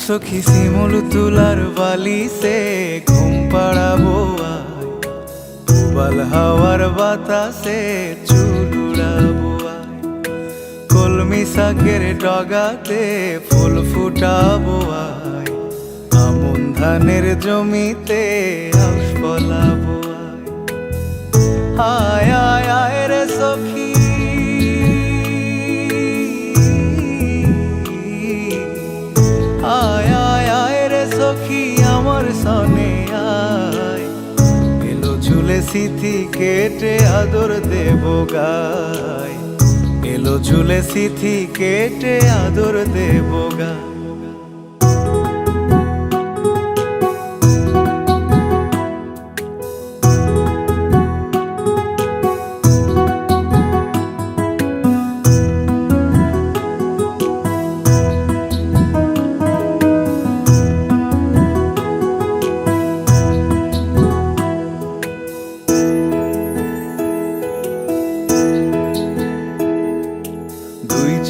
সখী শিমুল তুলার বালি সে ঘুম পাড়াবো আয়, উবাল হাওয়ার বাতাসে চুল উড়াবো আয়, কলমি শাকের ডগাতে ফুল ফুটাবো আয়, আমন ধানের জমিতে আউশ ফলাবো আয়। আয় আয় রে সখী, আয় আয় আয় রে সখী আমার সনে আয়, এলো ঝুলে সিথি কেটে আদর দেব গায়, এলো ঝুলে সিথি কেটে আদর দেব গায়।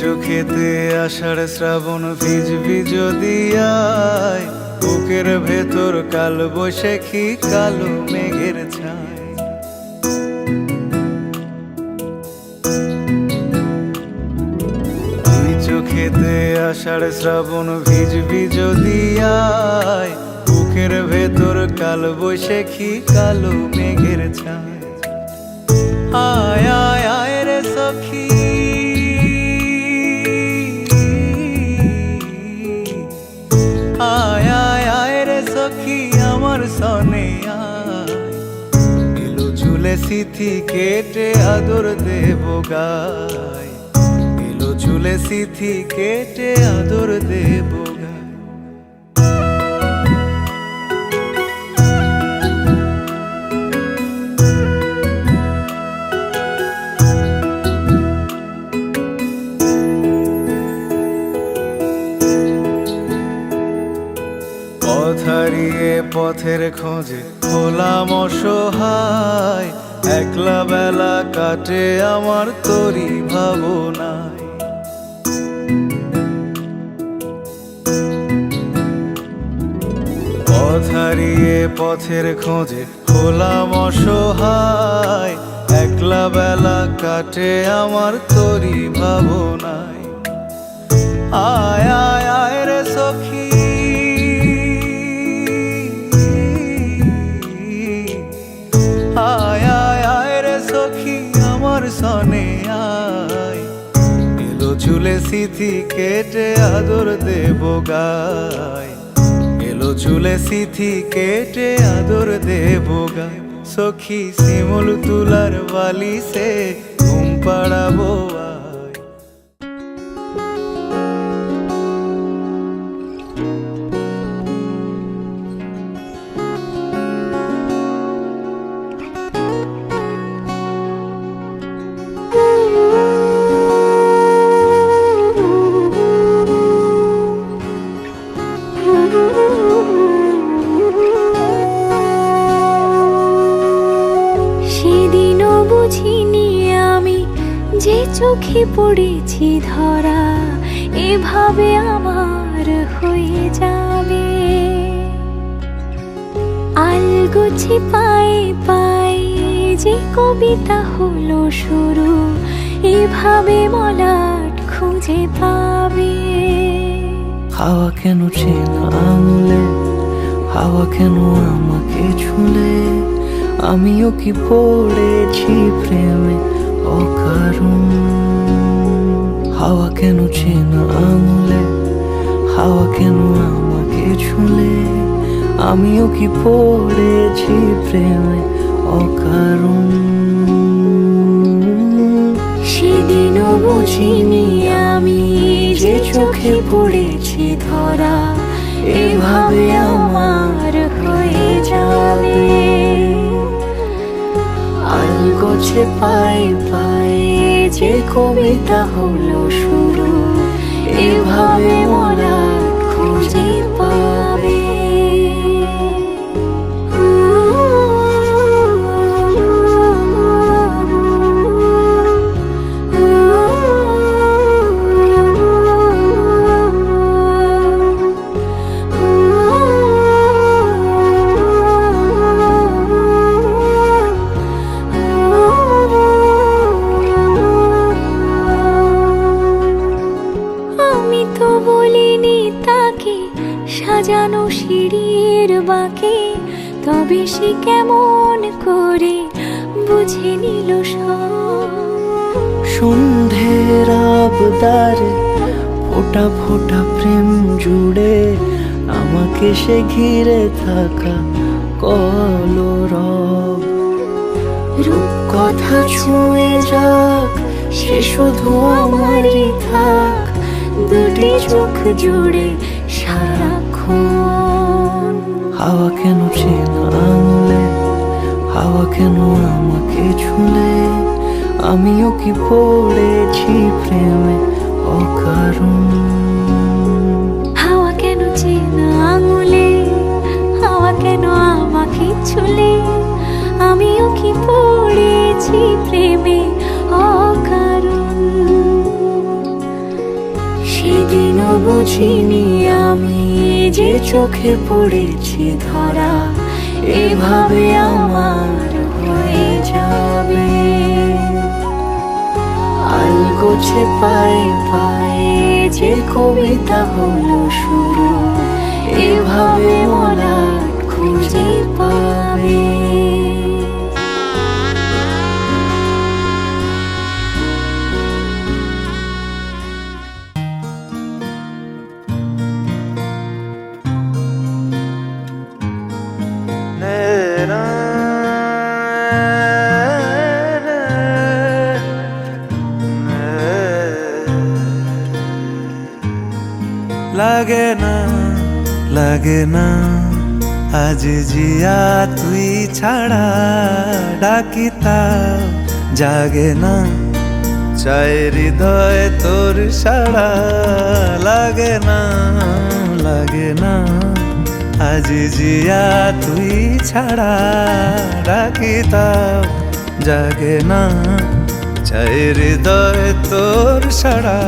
চোখেতে আষাঢ় শ্রাবণ ভিজবি যদি আয়, বুকের ভেতর কাল বৈশাখী কালো মেঘের ছায়। দুই চোখেতে আষাঢ় শ্রাবণ ভিজবি যদি আয়, বুকের ভেতর কাল বৈশাখী কালো মেঘের ছায়। আয় আয় আয় রে সখী, আয় আয় আয় রে সখী আমার সনে আয়, এলো ঝুলে সিথি কেটে আদর দেব গায়, এলো ঝুলে সিথি কেটে আদর দেব গায়। পথ হারিয়ে পথের খোঁজে হলাম অসহায়, একলা বেলা কাটে আমার তোরই ভাবনায়। পথ হারিয়ে পথের খোঁজে হলাম অসহায়, একলা বেলা কাটে আমার তোরই ভাবনায়। আয় আয় আয় রে সখী, আয় আয় আয় রে সখী আমার সনে আয়, এলো ঝুলে সিথি কেটে আদর দেব গায়, এলো ঝুলে সিথি কেটে আদর দেব গায়। সখী শিমুল তুলার বালি সে ঘুম পাড়াবো আয়। সেদিনও বুঝিনি আমি যে চোখে পড়েছি ধরা, এভাবে আমার হয়ে যাবে। আলগোছে পায়ে পায়ে যে কবিতা হলো শুরু, এভাবে মলাট খুঁজে পাবে। হাওয়া কেন চেনা আঙুলে, হাওয়া কেন আমাকে ছুলে, আমিও কি পড়েছি প্রেমে অকারণ। হাওয়া কেন চেনা আঙুলে, হাওয়া কেন আমাকে ছুলে, আমিও কি পড়েছি প্রেমে অকারণ। সেদিনও বুঝিনি আমি যে চোখে পড়েছি ধরা, এভাবে আমার হয়ে যাবে। আলগোছে পায়ে পায়ে যে কবিতা হলো শুরু, এভাবে মলাট খুঁজে পাবে। আমি তো বলিনি তাকে সাজানো সিঁড়ির বাঁকে, তবে সে কেমন করে বুঝে নিল সব। সন্ধ্যের আবদারে ফোটা ফোটা প্রেম জুড়ে আমাকে সে ঘিরে থাকা কলরব। রূপকথা ছুঁয়ে যাক, সে শুধু আমারই থাক, দুটি চোখ জুড়ে সারাক্ষণ। হাওয়া কেন চেনা আঙুলে, হাওয়া কেন আমাকে ছুলে, আমিও কি পড়েছি প্রেমে অকারণ। হাওয়া কেন চেনা আঙুলে, হাওয়া কেন আমাকে ছুলে, আমিও কি পড়েছি প্রেমে অকারণ। সেদিনও বুঝিনি আমি যে চোখে পড়েছি ধরা, এভাবে আমার হয়ে যাবে। আলগোছে পায়ে পায়ে যে কবিতা হলো শুরু, এভাবে মলাট খুঁজে পাবে। লাগে না লাগে না আজ জিয়া তুই ছাড়া, ডাকিতা জাগে না চায় হৃদয় তোর সাড়া। লাগে না লাগে না আজ জিয়া তুই ছাড়া, ডাকিতা জাগে না চায় হৃদয় তোর সাড়া।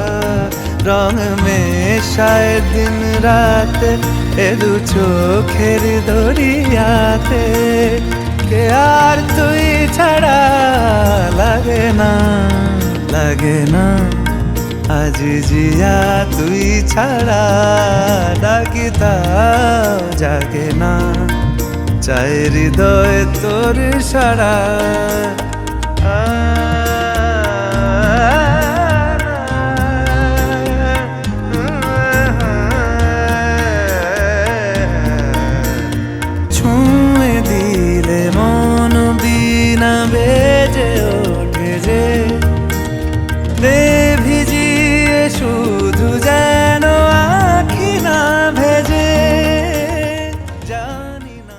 রং মেশায় দিন রাত এ দু চোখের দরিয়াতে, কে আর তুই ছাড়া। লাগে না লাগে না আজ জিয়া তুই ছাড়া, ডাকিতা জাগে না চায় হৃদয় তোর সাড়া। ছুঁয়ে দিলে মন বিনা বেজে ওঠে যে, ভিজিয়ে শুধু যেন আখি না ভেজে। জানি না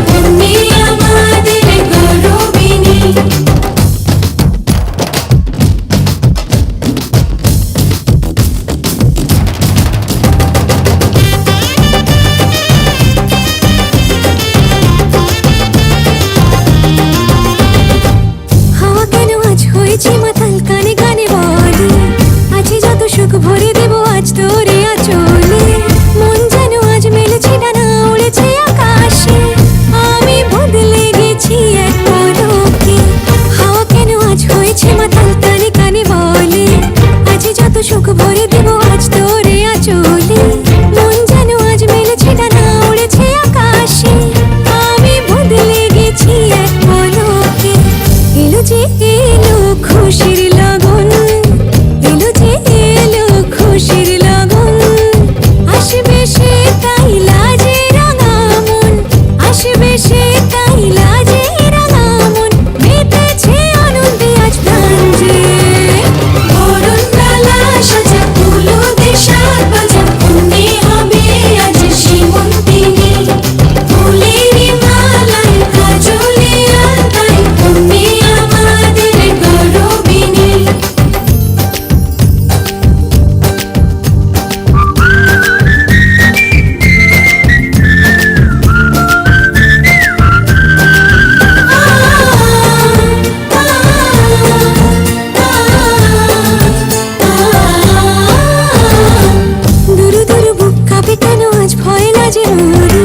তুমি বেশে তাই লাজে রাঙা মন মেতেছে আনন্দে আজ প্রাণ যে বরণ ডালা সাজা ফুলো দেশার বাজা মনে হবে আজ সীমন্তিনী ফুলেরই মালায় কাজলে আলতায় তুমি আমাদের গৌরবিনী দুরু দুরু বুক কাঁপে কেন আজ ভয় লাজে মরি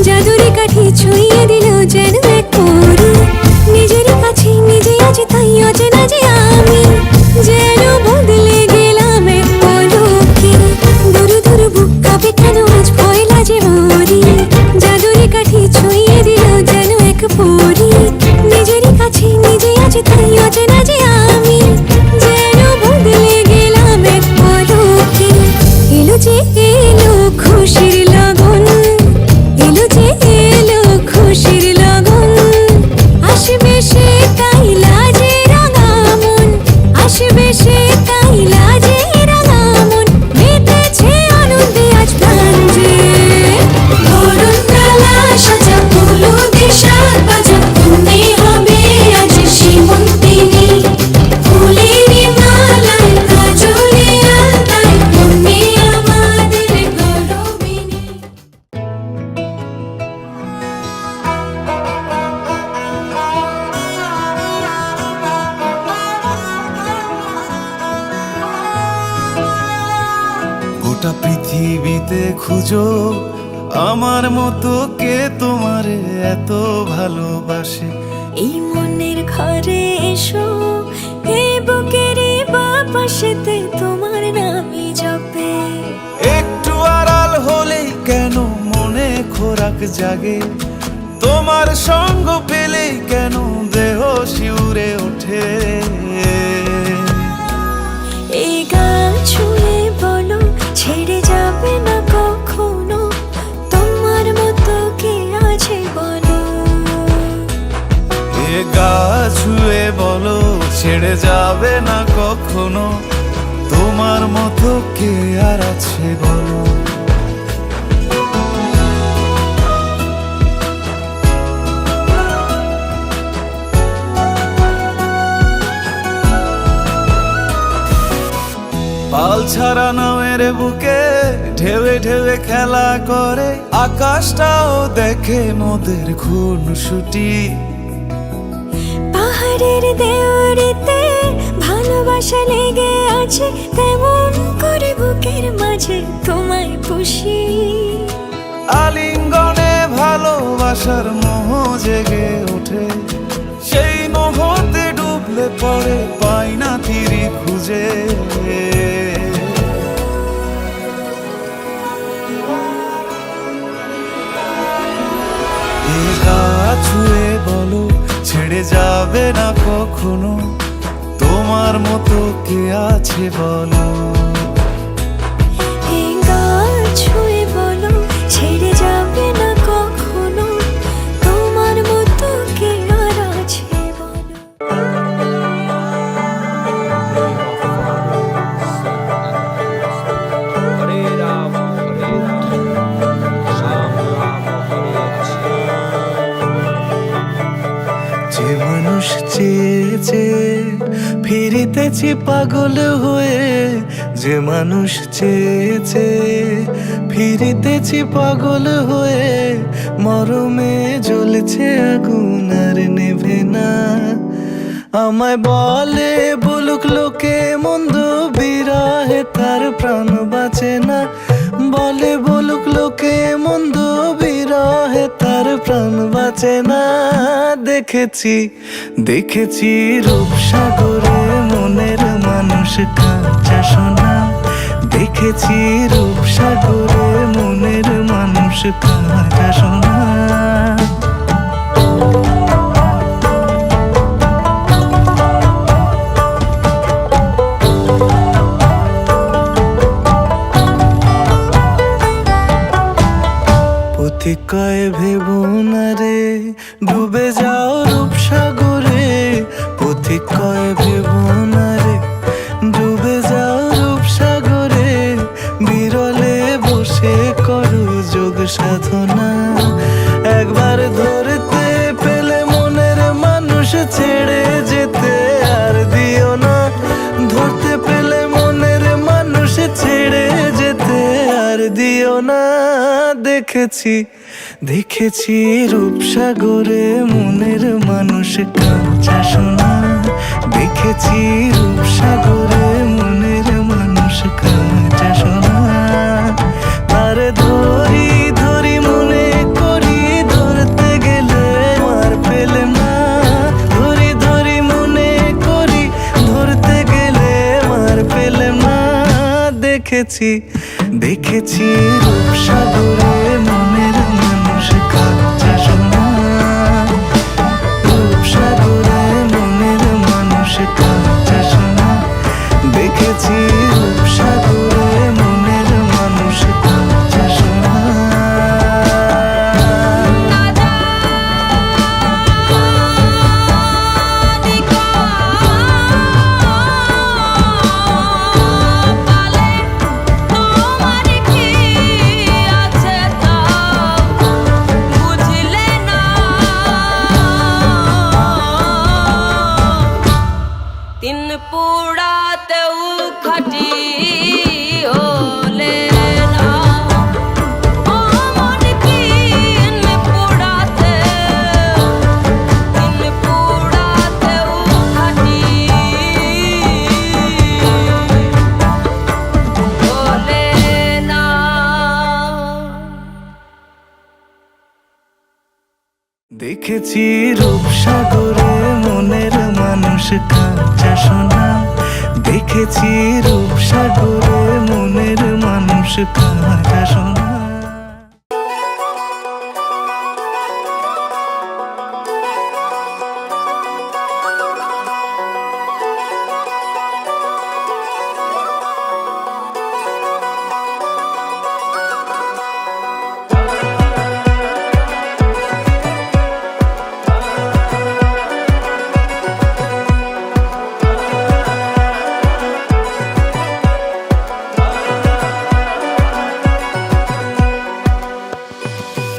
জাদুরি কাঠি ছুঁয়ে দিল যেন এক পরি নিজেরই কাছে নিজে আছি তাই অচেনা যে আমি যেন বদলে গেলাম এক পলকে দুরু দুরু বুক কাঁপে কেন আজ ভয় লাজে মরি জাদুরি কাঠি ছুঁয়ে দিল যেন এক পরি নিজেরই কাছে নিজে আছি তাই অচেনা যে আমি যেন বদলে গেলাম এক পলকে এলো যে এলো খুশির লগন এলো যে এলো খুশির লগন আসবে সে তাই লাজে রাঙা মন আসবে সে তাই লাজে রাঙা মন মেতেছে আনন্দে আজ প্রাণ যে বরণ ডালা সাজা ফুলো দেশার বাজা মনে হবে আজ সীমন্তিনী ফুলেরই মালায় কাজলে আলতায় তুমি আমাদের গৌরবিনী গোটা পৃথিবীতে খুঁজো আমার মতো কে তোমারে এত ভালোবাসে। এই মনের ঘরে এসো এই বুকেরই বাপাশেতে তোমার নামই জপে একটু আড়াল হলেই কেন মনে খোরাক জাগে, তোমার সঙ্গ পেলেই কেন দেহ শিউরে ওঠে। এই গান ছুঁয়ে বলো ছেড়ে যাবে না কখনো তোমার মতো কে আছে বলো এ গা ছুঁয়ে বলো ছেড়ে যাবে না কখনো, তোমার মতো কে আর আছে বলো। পাল ছাড়া নামের বুকে ঢেউে ঢেউে খেলা করে, আকাশটাও দেখে মোদের খুনসুটি। পাহাড়ের দেওয়ারিতে ভালোবাসা লেগে আছে তেমন করে বুকের মাঝে তোমায় পুষি। আলিঙ্গনে ভালোবাসার মোহ জেগে ওঠে, সেই মোহতে ডুবলে পড়ে পাই না তীরি খুঁজে। এ গা ছুঁয়ে বলো ছেড়ে যাবে না কখনো, তোমার মতো কে আছে বলো। এই গান ছুঁয়ে বলো ছেড়ে যাবে না কখনো তোমার মতো কে আর আছে বলো। Hare Rama, Ram Rama, Hare যে মানুষ চেয়েছে ফিরিতেছি পাগল হয়ে, যে মানুষ চেয়েছে ফিরিতেছি পাগল হয়ে, মরমে জ্বলছে আগুন আর নেভে না। আমায় বলে বলুক লোকে মন্দ বিরহে তার প্রাণ বাঁচে না, বলে বলুক লোকে মন্দ বিরহে তার প্রাণ বাঁচে না। দেখেছি দেখেছি রূপসাগরে মনের মানুষ কাঁচা সোনা, দেখেছি রূপসাগরে মনের মানুষ কাঁচা সোনা। পথিক কয় ভেবো না রে ডুবে যাও রূপসাগরে, পথিক কয় ভেবো না রে। ডুবে যাও রূপসাগরে, বিরলে বসে করো যোগ সাধনা। একবার ধরতে পেলে মনের মানুষ ছেড়ে যেতে আর দিও না। ধরতে পেলে মনের মানুষ ছেড়ে যেতে আর দিও না। দেখেছি দেখেছি রূপসাগরে মনের মানুষ কাঁচা সোনা। দেখেছি রূপসাগরে মনের মানুষ কাঁচা সোনা। আর ধরি ধরি মনে করি, ধরতে গেলে আর পেলে না। ধরি ধরি মনে করি, ধরতে গেলে আর পেলে না। দেখেছি দেখেছি রূপসাগরে মনের মানুষ কাঁচা সোনা। রূপসাগরে মনের মানুষ কাঁচা সোনা। দেখেছি রূপসাগরে মনের মানুষ কাঁচা সোনা। তিন পুরাতেও খাটি হলে না, ও মন তিন পুরাতেও খাটি হলে না। দেখেছি রূপসাগরে মনের মানুষ কাঁচা সোনা। দেখেছি রূপসাগরে মনের মানুষ কাঁচা সোনা।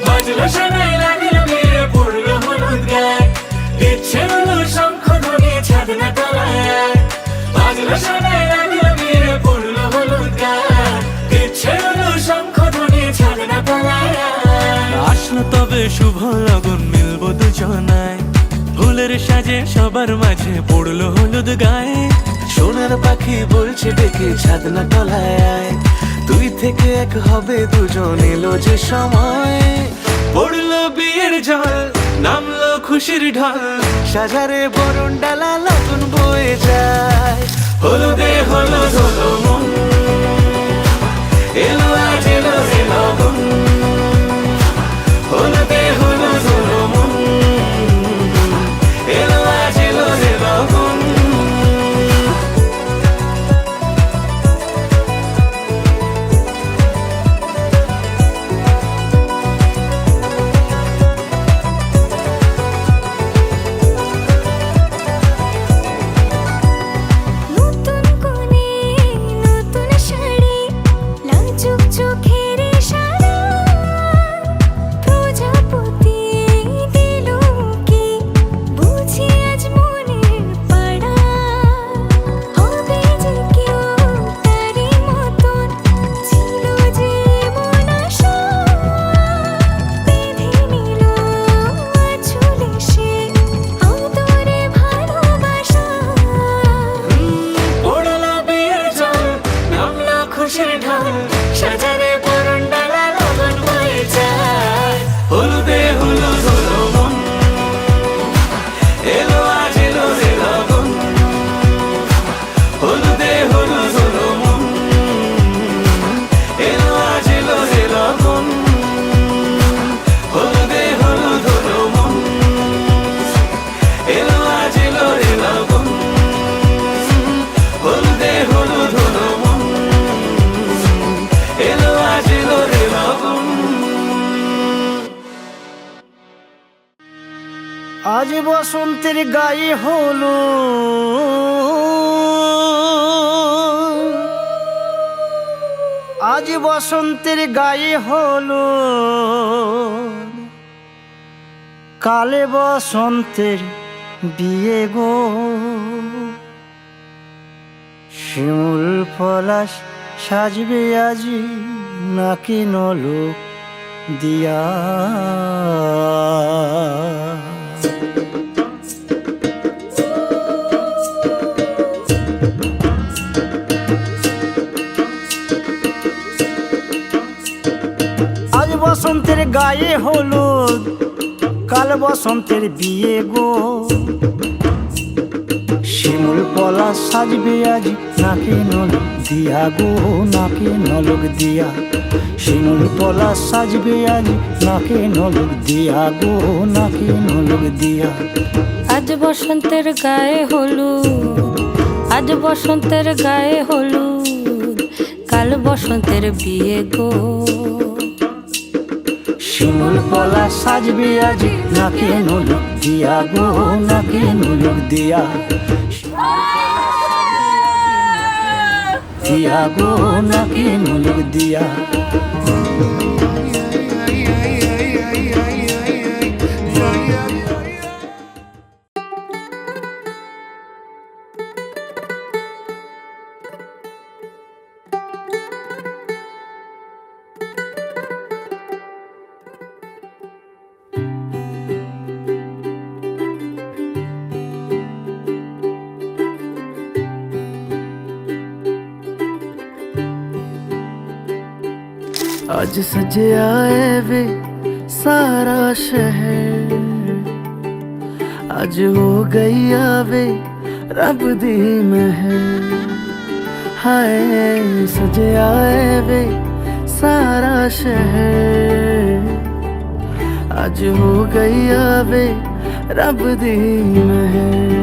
বাজলো শোনাই লাগিল মেরে পড়লো হলুদ গায়ে, ইচ্ছে হলো শঙ্খ ধ্বনি ছাদনা তলায়। বাজলো শোনাই লাগিল মেরে পড়লো হলুদ গায়ে, ইচ্ছে হলো শঙ্খ ধ্বনি ছাদনা তলায়। আসলো তবে শুভ লগন, মিলবো দুজনায়। ফুলের সাজে সবার মাঝে পড়লো হলুদ গায়ে। সোনার পাখি বলছে ডেকে ছাদনা তলায়। দুই থেকে এক হবে দুজন, এলো যে সময়। পড়লো বিয়ের জল, নামলো খুশির ঢল। সাজারে বরণ ডালা লগন বয়ে যায়। হলুদে হলুদ হলো মন, এলো আজ এলো রে লগন। হলুদে হলুদ হলো মন, এলো আজ এলো রে লগন। নতুন কোণে নতুন শাড়ি, লাজুক চোখে আজ বসন্তের গায়ে হলো আজ বসন্তের গায়ে হলো কালে বসন্তের বিয়ে গো শিমুল পলাশ সাজবে আজি নাকি নলোক দিয়া আজ বসন্তের গায়ে হলুদ কাল বসন্তের বিয়ে গো শিমুল পলাশ সাজবে আজ নাকে নলক দিয়া গো নাকে নলক দিয়া শিমুল পলাশ সাজবে আজ নাকে নলক দিয়া গো নাকে নলক দিয়া আজ বসন্তের গায়ে হলুদ আজ বসন্তের গায়ে হলুদ কাল বসন্তের বিয়ে গো শিমুল পলাশ সাজবে আজ নাকে নলক দিয়া গো নাকে নলক দিয়া দিয়া গো নাকে নলক দিয়া ਅੱਜ ਸਜਿਆ ਏ ਵੇ ਸਾਰਾ ਸ਼ਹਿਰ ਅੱਜ ਹੋ ਗਈ ਆਵੇ ਰੱਬ ਦੀ ਮਹਿਰ ਹਾਏ ਸਜਿਆ ਏ ਵੇ ਸਾਰਾ ਸ਼ਹਿਰ ਅੱਜ ਹੋ ਗਈ ਆਵੇ ਰੱਬ ਦੀ ਮਹਿਰ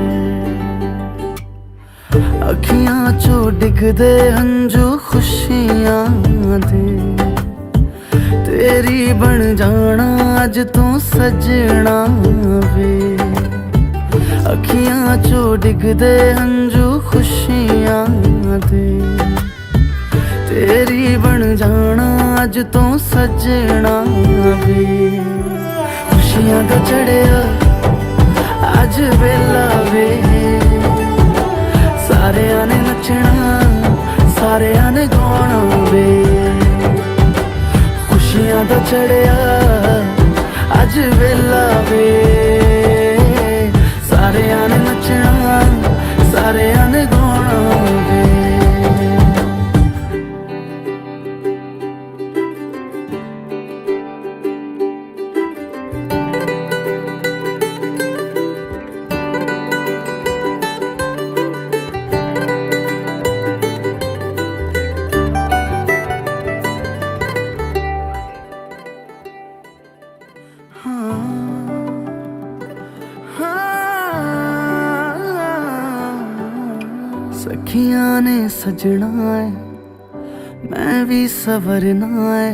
ਅੱਖੀਆਂ ਚੋਂ ਡਿੱਗਦੇ ਹੰਝੂ ਖੁਸ਼ੀਆਂ ਦੇ तेरी बन जाना अज तू सजना वे अखियां चो डिगदे हंजू खुशियां दे तेरी बन जाना अज तू सजना वे खुशियां दा चढ़िया अज वेला वे सारियां ने नचना सारियां ने गाना वे खुशियां दा चढ़िया अज वेला वे सारियां ने नचना सारियां ने गाना वे सखियां ने सजना है मैं भी सवरना है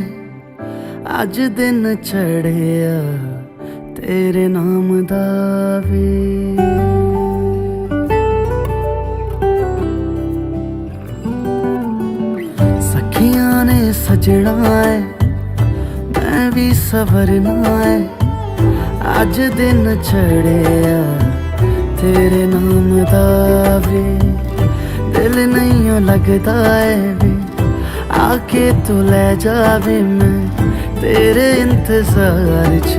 अज दिन चढ़िया तेरे नाम दा वे सखियां ने सजना है मैं भी सवरना है अज दिन चढ़िया तेरे नाम दा वे दिल नहीं लगता है वे आके तू ले जावे मैं तेरे इंतजार च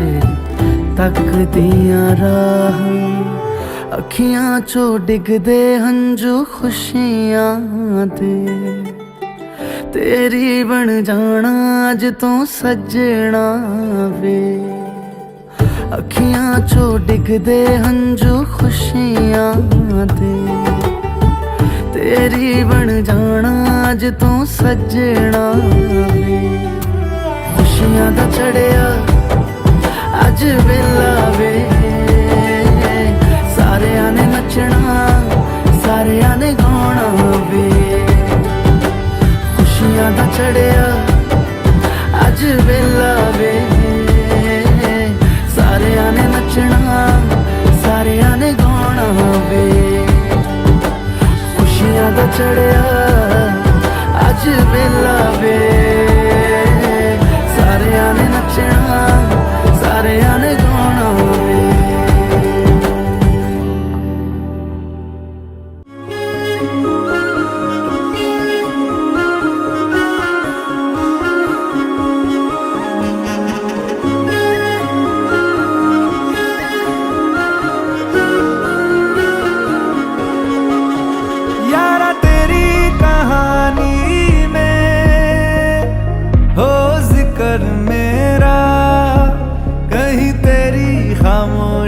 तक दिया राह अखियां चो डिगदे हंजू खुशियां दे तेरी बन जाना अज तू सजना वे अखियां चो डिगदे हंजू खुशियां दे तेरी बन जाना अज तू सजना वे खुशियां दा चढ़िया अज वेला वे सारियां ने नचना सारियां ने गाना वे खुशियां दा चढ़िया अज वेला वे सारियां ने नचना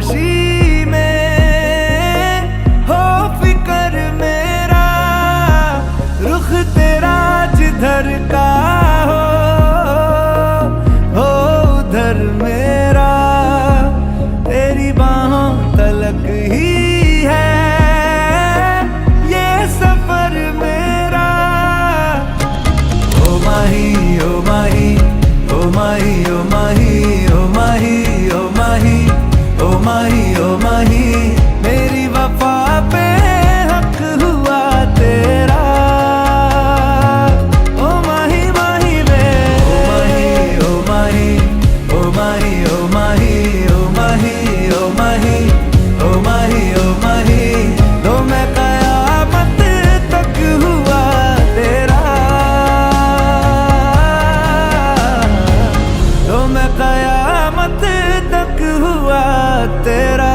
खामोशी में हो फिकर मेरा, रुख तेरा जिधर का हो उधर मेरा, तेरी बाहों तलक ही है ये सफर मेरा। ओ माही ओ माही ओ माही ओ माही ओ माही ओ माही ओ माही ओ माही, मेरी वफा पे हक हुआ तेरा। ओ माही माही वे ओ माही ओ माही ओ माही ओ माही ओ माही ओ माही ओ माही, तो मैं कयामत तक हुआ तेरा, तो मैं कयामत तक हुआ तेरा।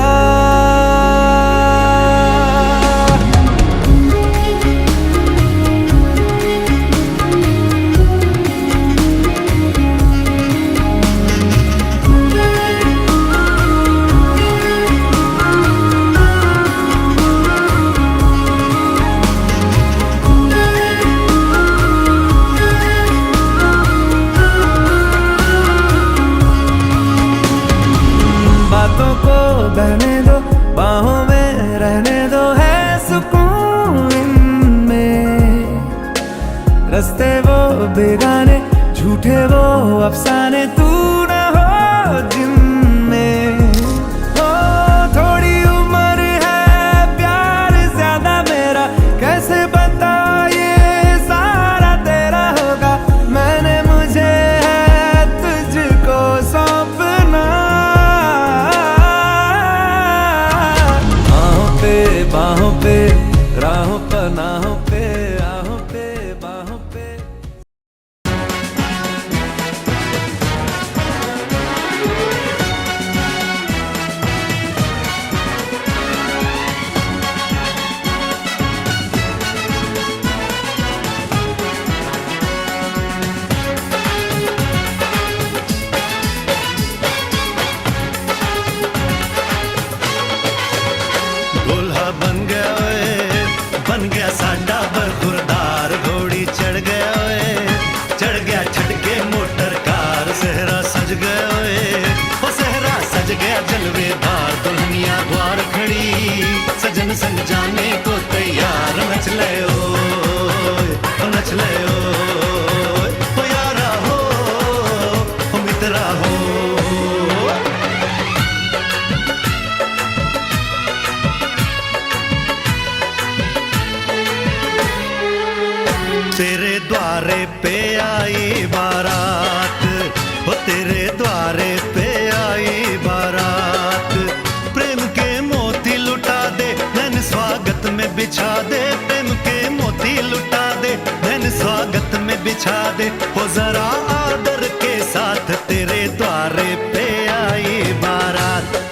बातों को बहने दो, बाहों में रहने दो, है सुकून इनमें। रस्ते वो बेगाने, झूठे वो अफसाने, तू न हो जिनमें। ओ थोड़ी उम्र है, प्यार ज्यादा मेरा, कैसे बता ये सारा तेरा होगा। मैंने मुझे है तुझको सौंपना, बाहों पे राहों पनाहों पे आहों पे बाहों पे। दूल्हा बन गया साडा बरखुरदार, घोड़ी चढ़ गया ओए, चढ़ गया छटके मोटर कार। सहरा सज गया ओए, ओ सहरा सज गया जलवेदार, दुल्हनिया द्वार खड़ी, सजन संग जाने को तैयार। नच ले ओए, ओ नच ले ओए, ओ यारा हो, ओ मित्रा हो। तेरे द्वारे पे आई बारात, ओ तेरे द्वारे पे आई बारात। प्रेम के मोती लुटा दे, नैन स्वागत में बिछा दे। प्रेम के मोती लुटा दे, नैन स्वागत में बिछा दे। ओ जरा आदर के साथ तेरे द्वारे पे आई बारात।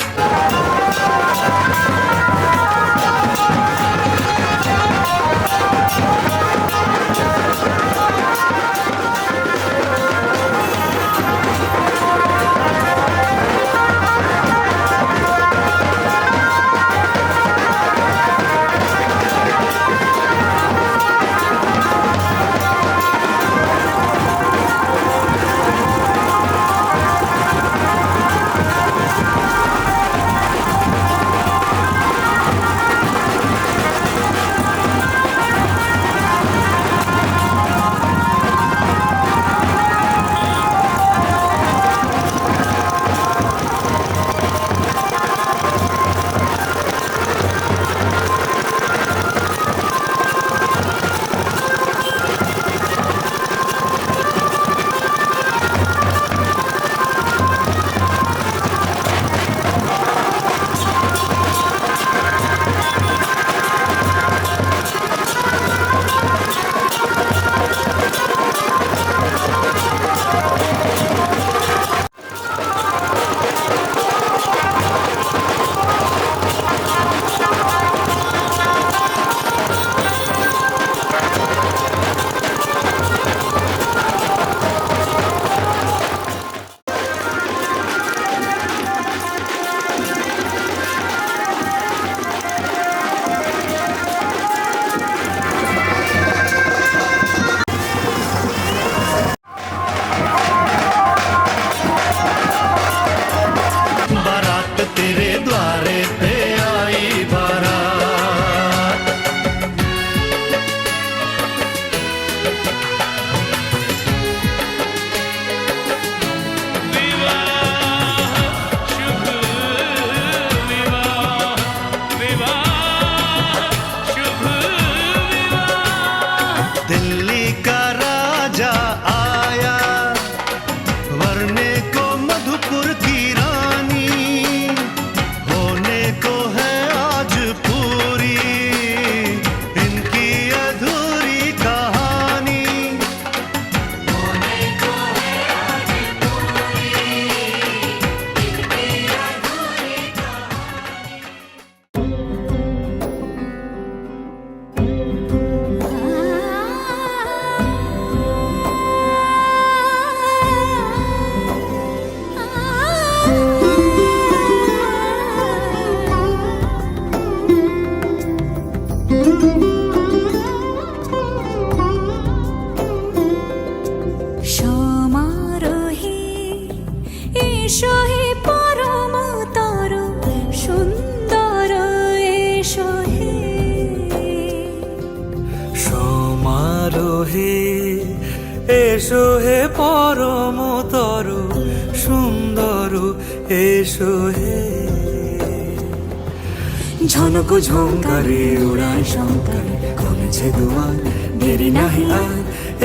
ঝনক ঝঙ্কারে উড়ায় শঙ্কর কমেছে দুয়ার দেরি নাহি আর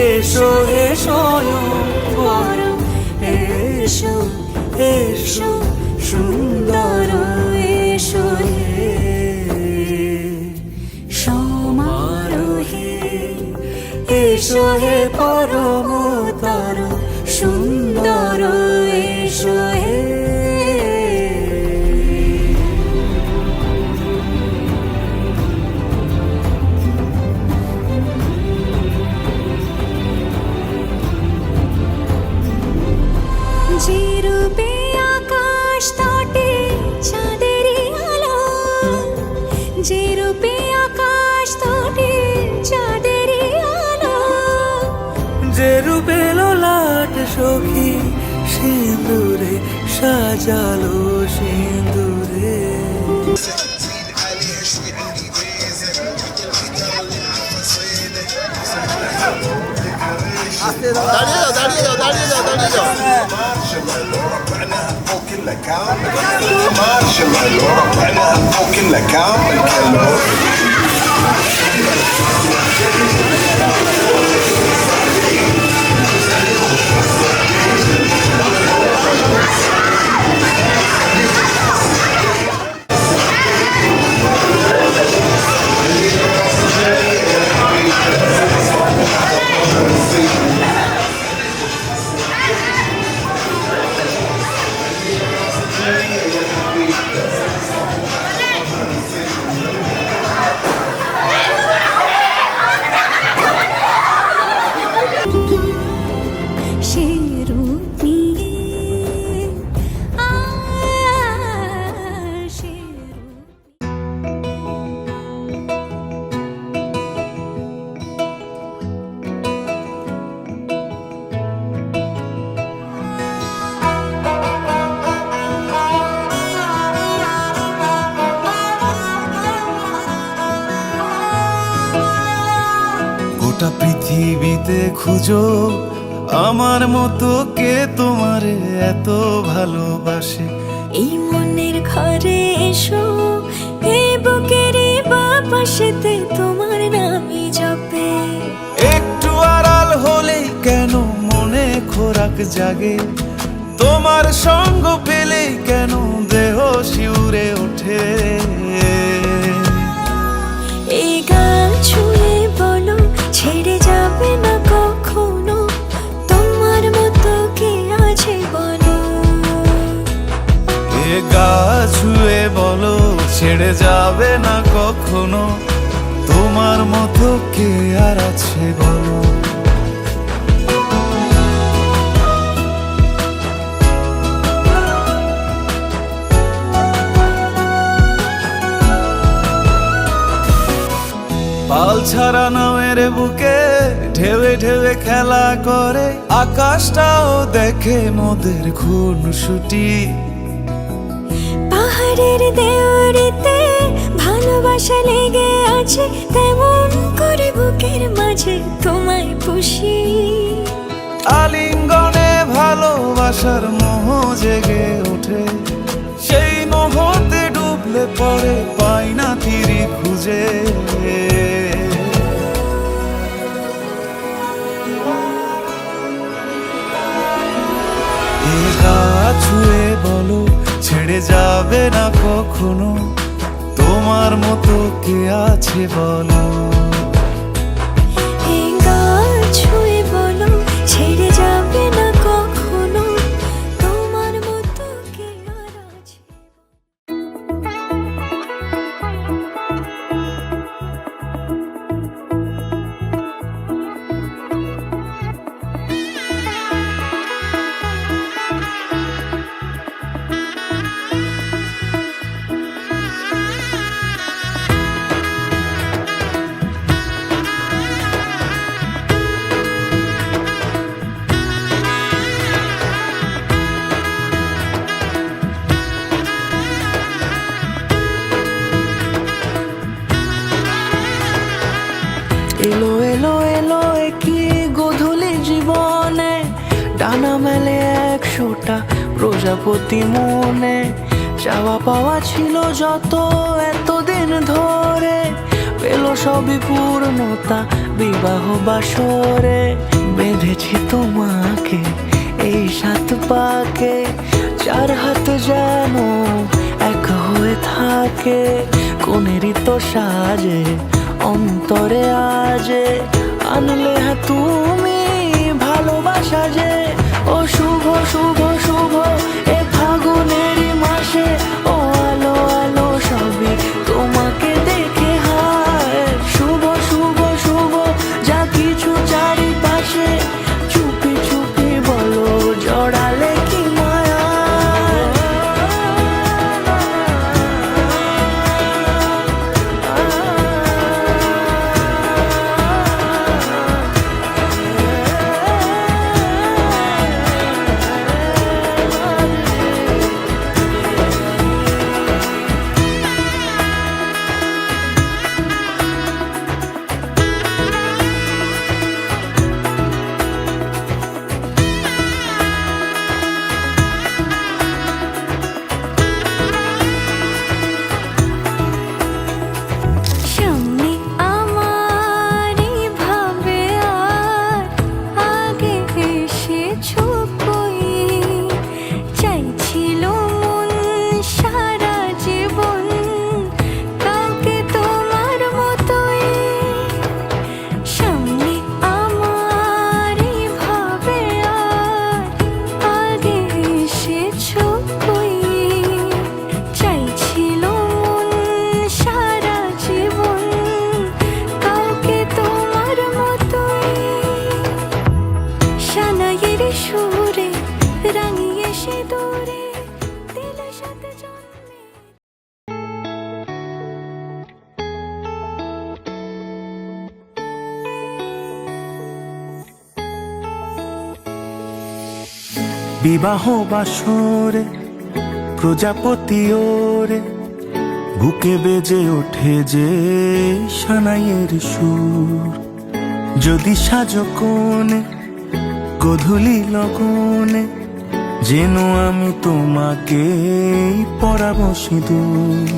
এসো এসো বড় এসো এসো সুন্দর এসো হে সমারোহে এসো হে পরমতর সুন্দর এসো হে যে রূপে আকাশ তটে চাঁদেরই আলো, যে রূপে আকাশ তটে চাঁদেরই আলো, যে রূপে লোলাট সখী সিঁদুরে সাজালো সিঁদুরে مارشميلو ربعنا فوق كامل كالور সে রূপ নিয়ে সে রূপ গোটা পৃথিবীতে খুঁজো আমার মতো কে তোমারে এত ভালোবাসে এই মনের ঘরে এসো, এই বুকের বাপাশেতে তোমার নামই জপে। একটু আড়াল হলেই কেন মনে খোরাক জাগে তোমার সঙ্গ পেলেই কেন দেহ শিউরে ওঠে এই গান ছুঁয়ে বলো ছেড়ে যাবে না কখনো, তোমার মতো কে আছে বলো। এ গা ছুঁয়ে বলো ছেড়ে যাবে না কখনো, তোমার মতো কে আর আছে বলো। পাল ছাড়া নামের বুকে ঢেউে ঢেউে খেলা করে, আকাশটাও দেখে মোদের খুনসুটি। পাহাড়ের দেওয়ারিতে ভালোবাসা লেগে আছে, তেমন করে বুকের মাঝে তোমায় পুষি। আলিঙ্গনে ভালোবাসার মোহ জেগে ওঠে, সেই মোহতে ডুবলে পরে পাই না তীরে খুঁজে। এ গা ছুঁয়ে বলো ছেড়ে যাবে না কখনো, তোমার মতো কে আছে বলো। এই গান ছুঁয়ে বলো ছেড়ে যাবে না কখনো, তোমার মতো কে আর আছে। এলো এলো এলো কি গোধূলি জীবনে, ডানা মেলে 100টা প্রজাপতি মনে। চাওয়া পাওয়া ছিল যত এতদিন ধরে, পেল সবই পূর্ণতা বিবাহ বাসরে। বেঁধেছি তোমাকে এই 7 পাকে, 4 হাত যেন এক হয়ে থাকে। কোনেরই তো সাজে অন্তরে আজে, আনলে তুমি ভালোবাসা যে। ও শুভ শুভ শুভ এ ফাগুনেরই মাসে, ও আলো আলো সবই তোমাকে দেখে হায়। শুভ শুভ শুভ যা কিছু চারিপাশে, চুপি চুপি বলো জড়ালে কি মায়া। সামনে আমার এইভাবে আর আগে এসেছো কই, চাইছিল মন সারা জীবন কাউকে তোমার মতোই। সামনে আমার এইভাবে আর আগে এসেছো কই, চাইছিল মন সারা জীবন কাউকে তোমার মতোই। সানাইয়ের সুরে রাঙিয়ে সে দূরে দিল 7 জন্মে। বিবাহ বাসরে প্রজাপতি ওরে, বুকে বেজে ওঠে যে সানাইয়ের সুর। যদি সাজো কোণে গধূলি লগনে, যেন আমি তোমাকে পরাবো সিঁদুর।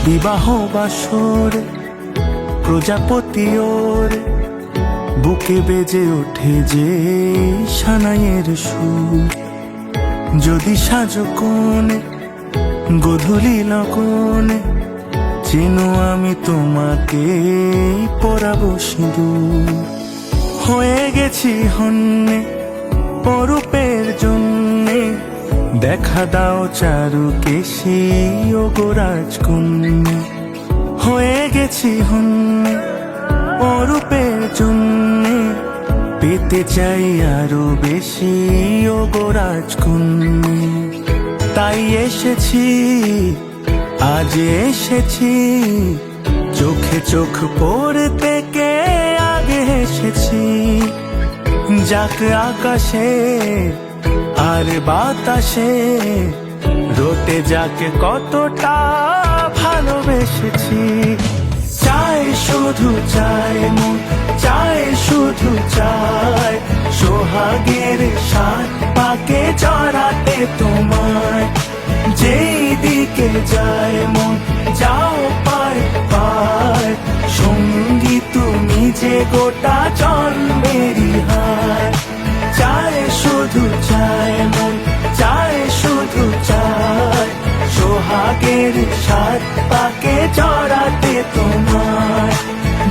বিবাহ বাসরে প্রজাপতি ওরে, বুকে বেজে ওঠে যে সানাইয়ের সুর। যদি সাজো কোণে গধূলি লগনে, যেন আমি তোমাকে পরাবো সিঁদুর। হয়ে গেছি হন্যে অরূপের জন্যে, দেখা দাও চারুকেশী ও গোরাজকন্যে। হয়ে গেছি হন্যে অরূপের জন্যে, পেতে চাই আরো বেশি ও গোরাজকন্যে। তাই এসেছি আজ এসেছি, চোখে চোখ পড়তে কে আগে এসেছি। যাক আকাশে আর বাতাসে, রোতে যাকে কতটা ভালোবেসেছি। চাই শুধু চাই মন, চাই শুধু চাই সোহাগের 7 পাকে জড়াতে তোমায়। যেই দিকে যায় মন যাও পায় পায়, সঙ্গী তুমি যে গোটা জন্মেরই হায়। চাই শুধু চাই মন, চাই শুধু চাই সোহাগের 7 পাকে জড়াতে তোমায়।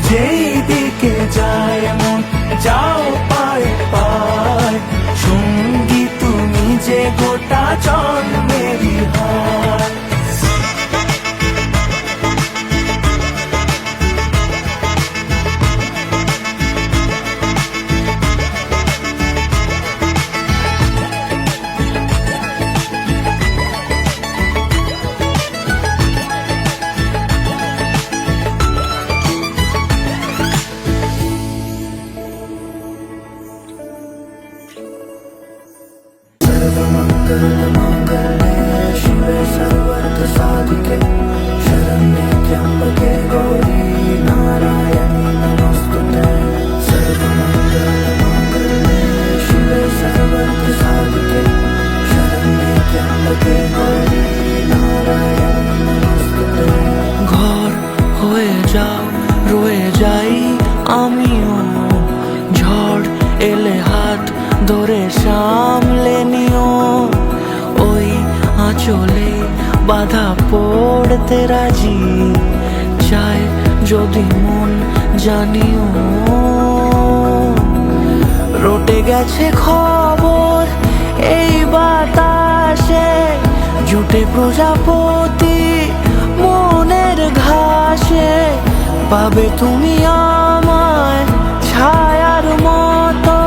যেই দিকে যায় মন যাও পায় পায়, সঙ্গী তুমি যে গোটা জন্মেরই হায়। চলে বাধা পড়তে রাজি চায় যদি মন জানিও রটে গেছে খবর এই বাতাসে জুটে প্রজাপতি মনের ঘাসে পাবে তুমি আমায় ছায়ার মতো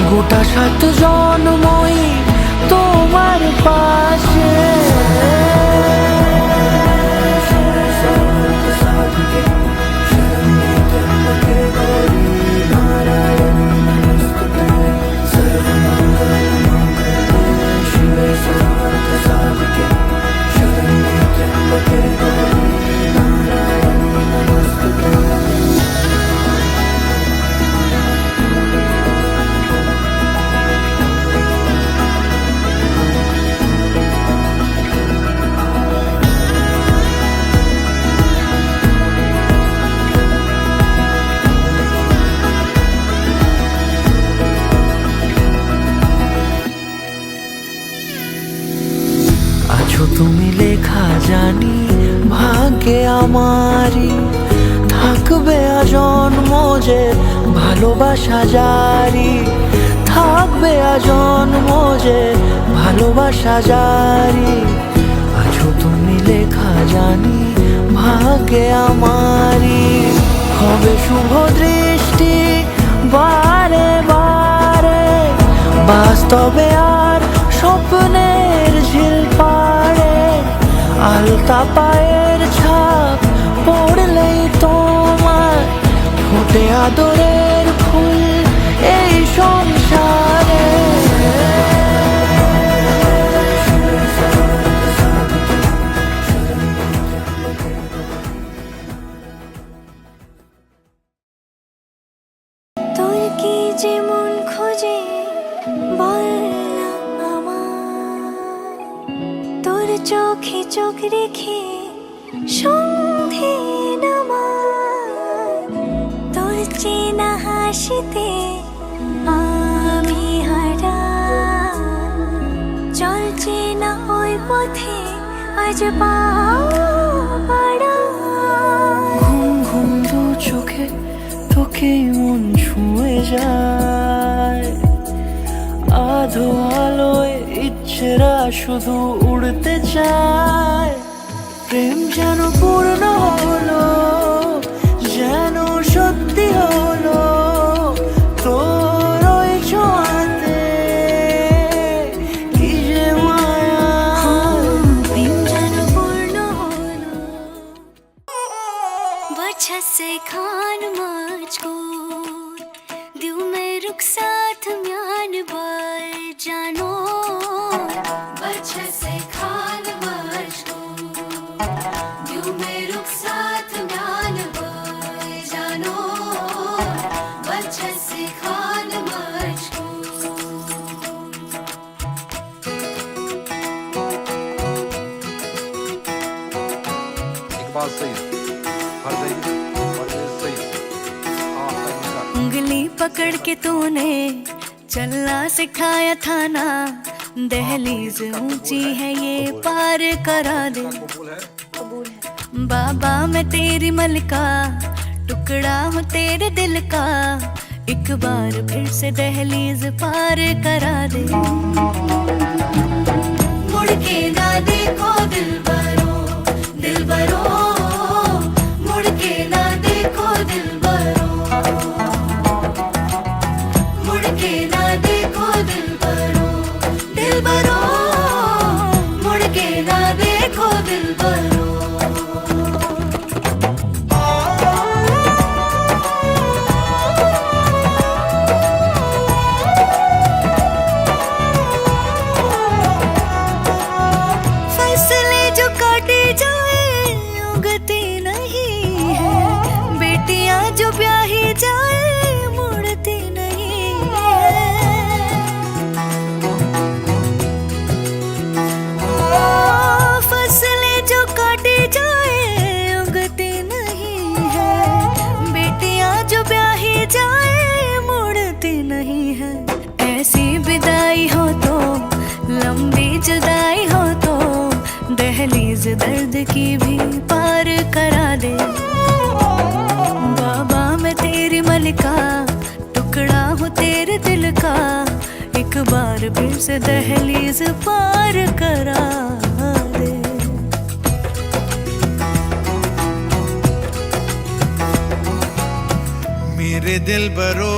গোটা 7 জন্মই তোমার পাশে তুমি লেখা জানি ভাগ্যে আমারই থাকবে আজন্ম যে ভালোবাসা জারি থাকবে আজন্ম যে ভালোবাসা জারি আছো তুমি লেখা জানি ভাগ্যে আমারই হবে শুভ দৃষ্টি বারে বারে বাস্তবে আর স্বপ্নের ঝিল পাড়ে আলতা পায়ের ছাপ পড়লেই তোমার ফোটে আদরের ফুল এই সংসারে তোর কি যে মন খোঁজে বল না আমায় তোর চোখে চোখ রেখে সন্ধে নামায় তোর চেনা হাসিতে আমি হারাই চল চেনা ওই পথে আজ পাড়া ঘুম ঘুম দু চোখে তোকে মন ছুঁয়ে যায় আধো আলোয় ইচ্ছেরা শুধু উড়তে চায় প্রেম যেন পূর্ণ হলো যেন সত্যি হলো তোর ওই ছোঁয়াতে কি যে মায়া प्रेम जन पूर्ण होलो बच्चा से खान मुझको दिल में रुख साथ म्यान बाय जानो बच्चा से खान मुझको दिल में रुख साथ म्यान बाय जानो बच्चा से खान मुझको इकबाल सईद फरज़ सईद उंगली पकड़ के तूने चलना सिखाया था ना दहलीज ऊंची है ये पार करा दे बाबा मैं तेरी मलका टुकड़ा हूँ तेरे दिल का एक बार फिर से दहलीज पार करा दे मुड़ के ना देखो दिलबरो दिलबरो मुड़ के ना देखो दिलबरो मुड़ के ना देखो दिलबरो दिलबरो मुड़ के ना देखो दिलबरो दर्द की भी पार करा दे। बाबा मैं तेरी मलिका, टुकड़ा हूँ तेरे दिल का, एक बार फिर से दहलीज पार करा दे। मेरे दिल बरो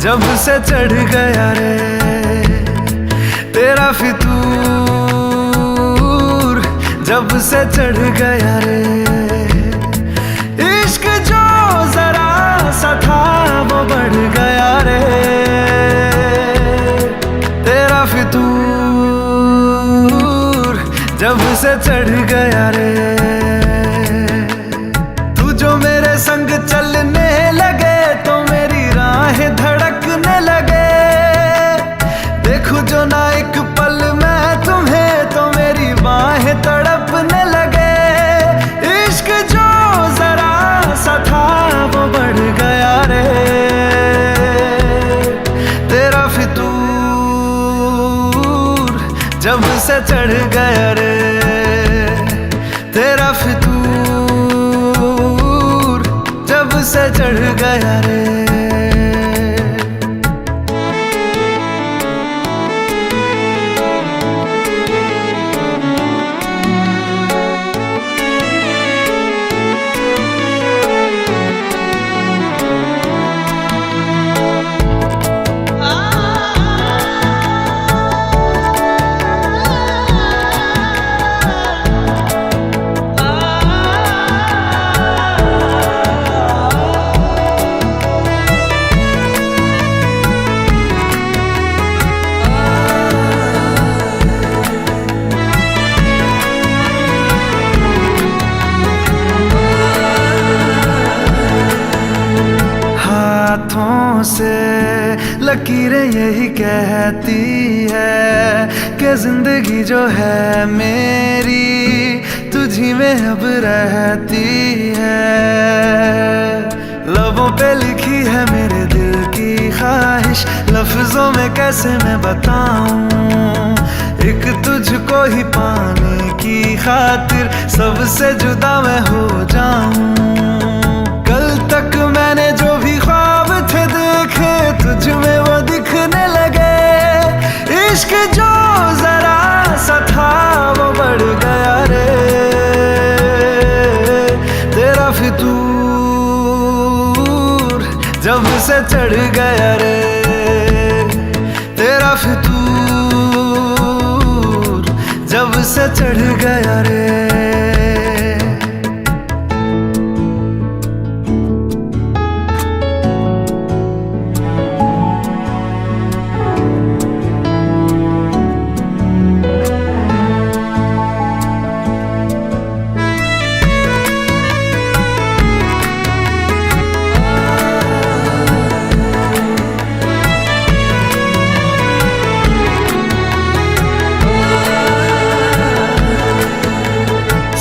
जब से चढ़ गया रे तेरा फितूर, जब से चढ़ गया रे इश्क जो जरा सा था वो बढ़ गया रे तेरा फितूर, जब से चढ़ गया रे। तू जो मेरे संग चलने लगे तो मेरी राहें धड़कने लगे, देखूं जो ना एक पल मैं तुम्हें तो मेरी बाहें तड़पने लगे। इश्क जो जरा सा था वो बढ़ गया रे तेरा फितूर, जब से चढ़ गया रे तेरा फितूर, जब से चढ़ गया रे। लकीरें यही कहती है कि जिंदगी जो है मेरी तुझी में अब रहती है। लबों पे लिखी है मेरे दिल की ख्वाहिश, लफ्जों में कैसे मैं बताऊं, एक तुझको ही पाने की खातिर सबसे जुदा मैं हो जाऊं। कल तक मैंने जो भी ख्वाब थे देखे तुझ में वो दिखने लगे, इश्क जो जरा सा था वो बढ़ गया रे। तेरा फितूर जब से चढ़ गया रे, तेरा फितूर जब से चढ़ गया रे।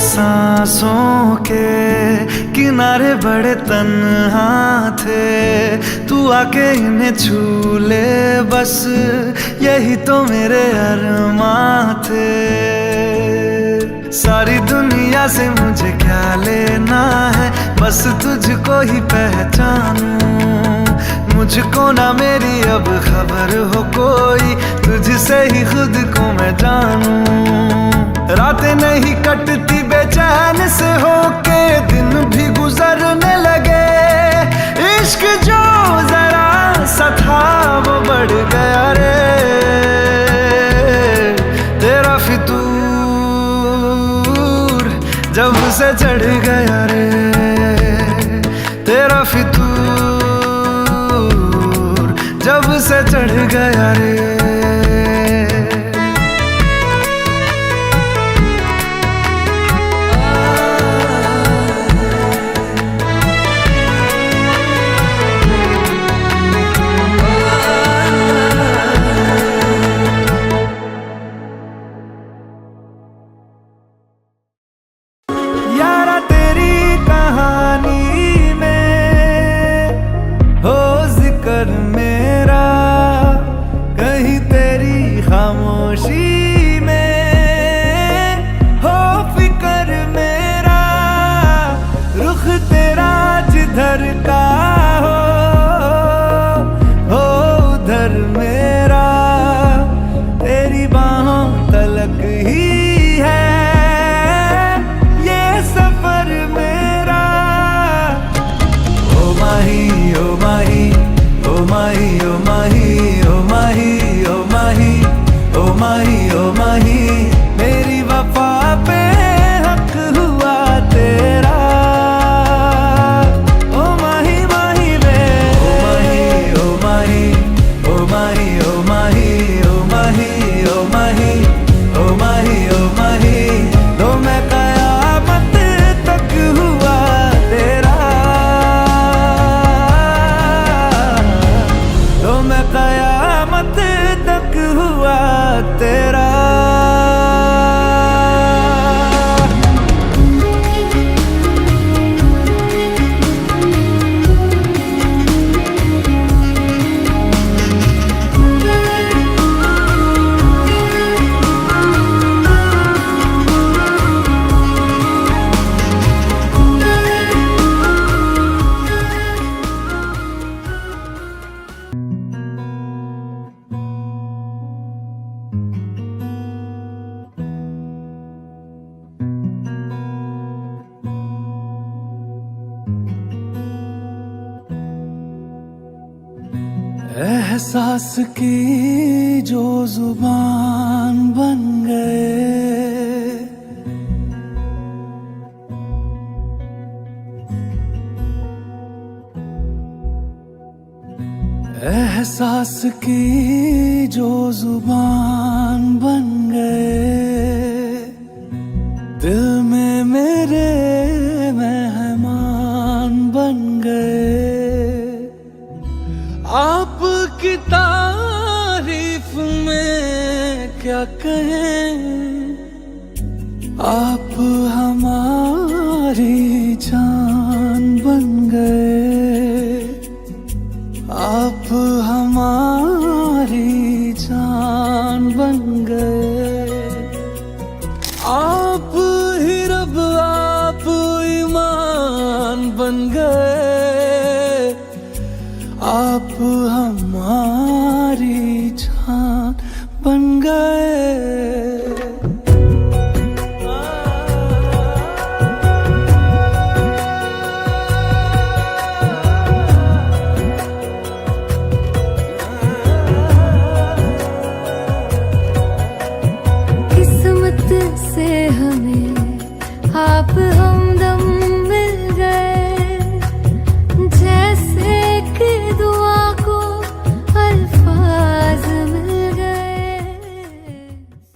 सांसों के किनारे बड़े तन्हा थे, तू आके इन्हें छू ले बस यही तो मेरे अरमां थे। सारी दुनिया से मुझे क्या लेना है, बस तुझको ही पहचानूं। मुझको ना मेरी अब खबर हो कोई, तुझसे ही खुद को मैं जानूं। रातें नहीं कटती बेचैन से होके, दिन भी गुजरने लगे, इश्क जो जरा सा था वो बढ़ गया रे। तेरा फितूर जब से चढ़ गया रे, तेरा फितूर जब से चढ़ गया रे। यारा तेरी कहानी में हो जिक्र मेरा, कहीं तेरी खामोशी में हो फिक्र मेरा। रुख तेरा जिधर का हो उधर मेरा, तेरी बाहों तलक ही है ओ माही ओ माही ओ माही ओ माही ओ माही ओ माही ओ माही, मेरी वफा पे हक हुआ तेरा। ओ माही माही वे ओ माही ओ माही ओ माही ओ माही ओ माही ओ माही ओ माही ओ माही, तो मैं कयामत तक हुआ तेरा। कयामत तक हुआ तेरा। एहसास की जो जुबान बन गए, एहसास की जो जुबान बन गए, दिल में मेरे मेहमान बन गए। आप की आप